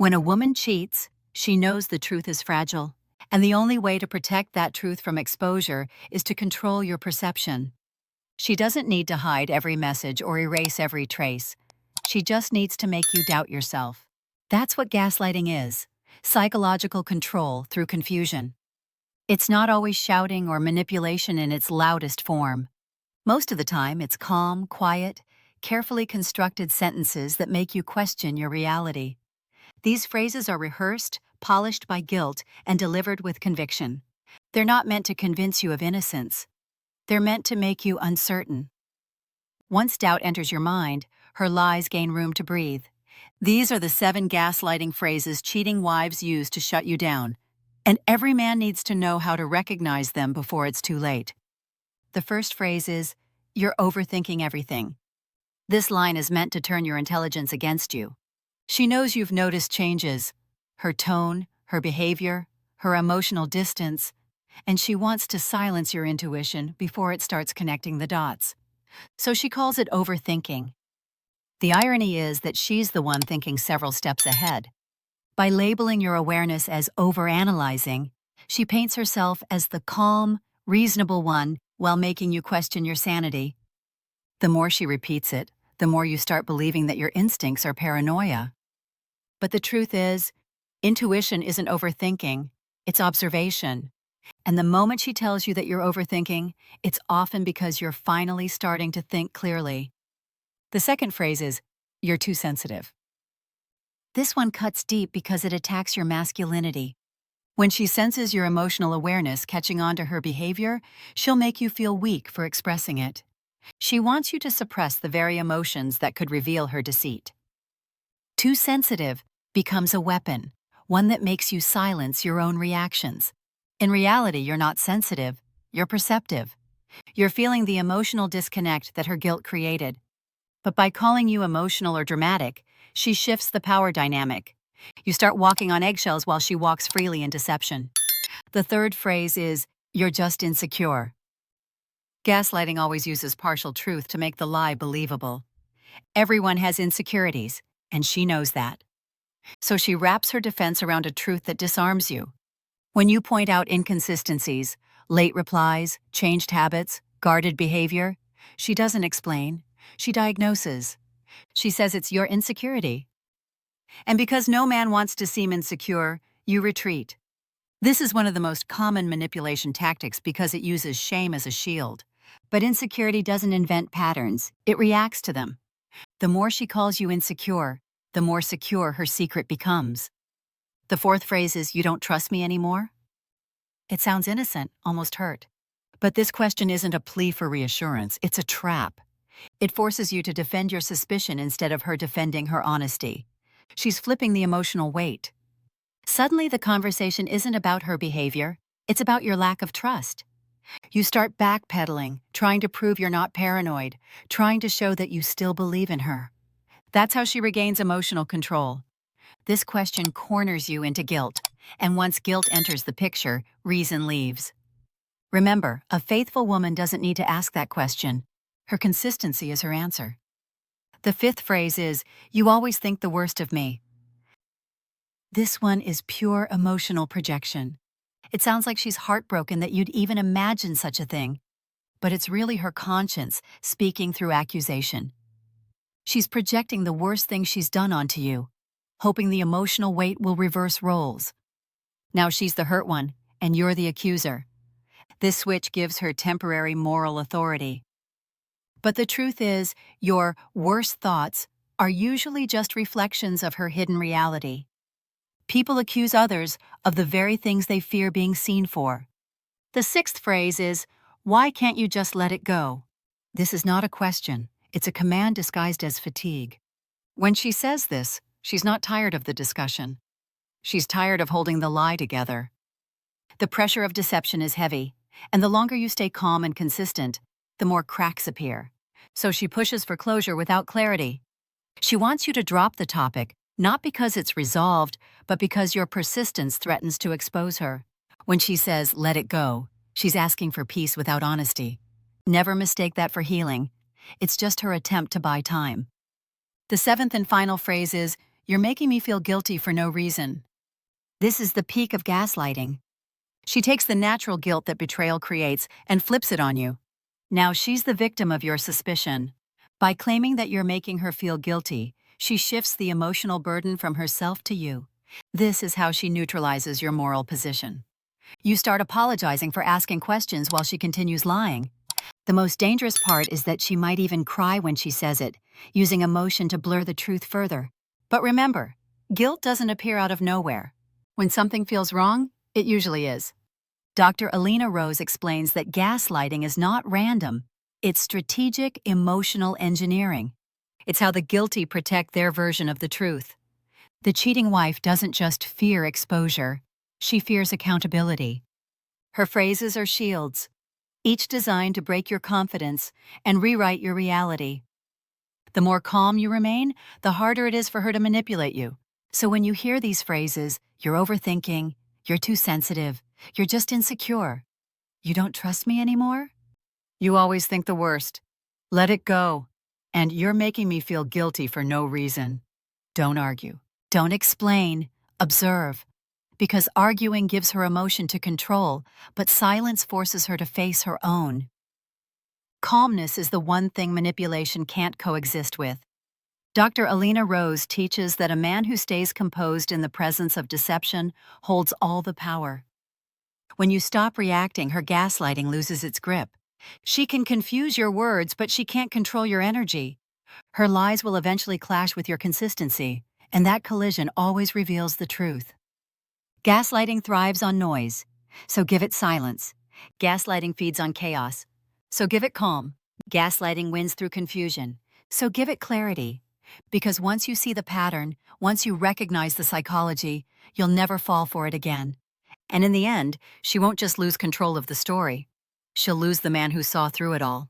When a woman cheats, she knows the truth is fragile, and the only way to protect that truth from exposure is to control your perception. She doesn't need to hide every message or erase every trace. She just needs to make you doubt yourself. That's what gaslighting is: psychological control through confusion. It's not always shouting or manipulation in its loudest form. Most of the time, it's calm, quiet, carefully constructed sentences that make you question your reality. These phrases are rehearsed, polished by guilt, and delivered with conviction. They're not meant to convince you of innocence. They're meant to make you uncertain. Once doubt enters your mind, her lies gain room to breathe. These are the 7 gaslighting phrases cheating wives use to shut you down, and every man needs to know how to recognize them before it's too late. The first phrase is, "You're overthinking everything." This line is meant to turn your intelligence against you. She knows you've noticed changes: her tone, her behavior, her emotional distance, and she wants to silence your intuition before it starts connecting the dots. So she calls it overthinking. The irony is that she's the one thinking several steps ahead. By labeling your awareness as overanalyzing, she paints herself as the calm, reasonable one while making you question your sanity. The more she repeats it, the more you start believing that your instincts are paranoia. But the truth is, intuition isn't overthinking, it's observation. And the moment she tells you that you're overthinking, it's often because you're finally starting to think clearly. The second phrase is, "You're too sensitive." This one cuts deep because it attacks your masculinity. When she senses your emotional awareness catching on to her behavior, she'll make you feel weak for expressing it. She wants you to suppress the very emotions that could reveal her deceit. Too sensitive becomes a weapon, one that makes you silence your own reactions. In reality, you're not sensitive, you're perceptive. You're feeling the emotional disconnect that her guilt created. But by calling you emotional or dramatic, she shifts the power dynamic. You start walking on eggshells while she walks freely in deception. The third phrase is, "You're just insecure." Gaslighting always uses partial truth to make the lie believable. Everyone has insecurities, and she knows that. So she wraps her defense around a truth that disarms you. When you point out inconsistencies, late replies, changed habits, guarded behavior, she doesn't explain, she diagnoses. She says it's your insecurity. And because no man wants to seem insecure, you retreat. This is one of the most common manipulation tactics because it uses shame as a shield. But insecurity doesn't invent patterns, it reacts to them. The more she calls you insecure, the more secure her secret becomes. The fourth phrase is, "You don't trust me anymore?" It sounds innocent, almost hurt. But this question isn't a plea for reassurance, it's a trap. It forces you to defend your suspicion instead of her defending her honesty. She's flipping the emotional weight. Suddenly, the conversation isn't about her behavior, it's about your lack of trust. You start backpedaling, trying to prove you're not paranoid, trying to show that you still believe in her. That's how she regains emotional control. This question corners you into guilt, and once guilt enters the picture, reason leaves. Remember, a faithful woman doesn't need to ask that question. Her consistency is her answer. The fifth phrase is, "You always think the worst of me." This one is pure emotional projection. It sounds like she's heartbroken that you'd even imagine such a thing, but it's really her conscience speaking through accusation. She's projecting the worst thing she's done onto you, hoping the emotional weight will reverse roles. Now she's the hurt one, and you're the accuser. This switch gives her temporary moral authority. But the truth is, your worst thoughts are usually just reflections of her hidden reality. People accuse others of the very things they fear being seen for. The sixth phrase is, "Why can't you just let it go?" This is not a question, it's a command disguised as fatigue. When she says this, she's not tired of the discussion. She's tired of holding the lie together. The pressure of deception is heavy, and the longer you stay calm and consistent, the more cracks appear. So she pushes for closure without clarity. She wants you to drop the topic, not because it's resolved, but because your persistence threatens to expose her. When she says, "Let it go," she's asking for peace without honesty. Never mistake that for healing. It's just her attempt to buy time. The seventh and final phrase is, You're making me feel guilty for no reason. This is the peak of gaslighting. She takes the natural guilt that betrayal creates and flips it on you. Now she's the victim of your suspicion. By claiming that you're making her feel guilty, she shifts the emotional burden from herself to you. This is how she neutralizes your moral position. You start apologizing for asking questions while she continues lying. The most dangerous part is that she might even cry when she says it, using emotion to blur the truth further. But remember, guilt doesn't appear out of nowhere. When something feels wrong, it usually is. Dr. Alina Rose explains that gaslighting is not random. It's strategic emotional engineering. It's how the guilty protect their version of the truth. The cheating wife doesn't just fear exposure, she fears accountability. Her phrases are shields, each designed to break your confidence and rewrite your reality. The more calm you remain, the harder it is for her to manipulate you. So when you hear these phrases, you're overthinking, you're too sensitive, you're just insecure. You don't trust me anymore? You always think the worst. Let it go. And you're making me feel guilty for no reason. Don't argue. Don't explain. Observe. Because arguing gives her emotion to control, but silence forces her to face her own. Calmness is the one thing manipulation can't coexist with. Dr. Alina Rose teaches that a man who stays composed in the presence of deception holds all the power. When you stop reacting, her gaslighting loses its grip. She can confuse your words, but she can't control your energy. Her lies will eventually clash with your consistency, and that collision always reveals the truth. Gaslighting thrives on noise, so give it silence. Gaslighting feeds on chaos, so give it calm. Gaslighting wins through confusion, so give it clarity. Because once you see the pattern, once you recognize the psychology, you'll never fall for it again. And in the end, she won't just lose control of the story. She'll lose the man who saw through it all.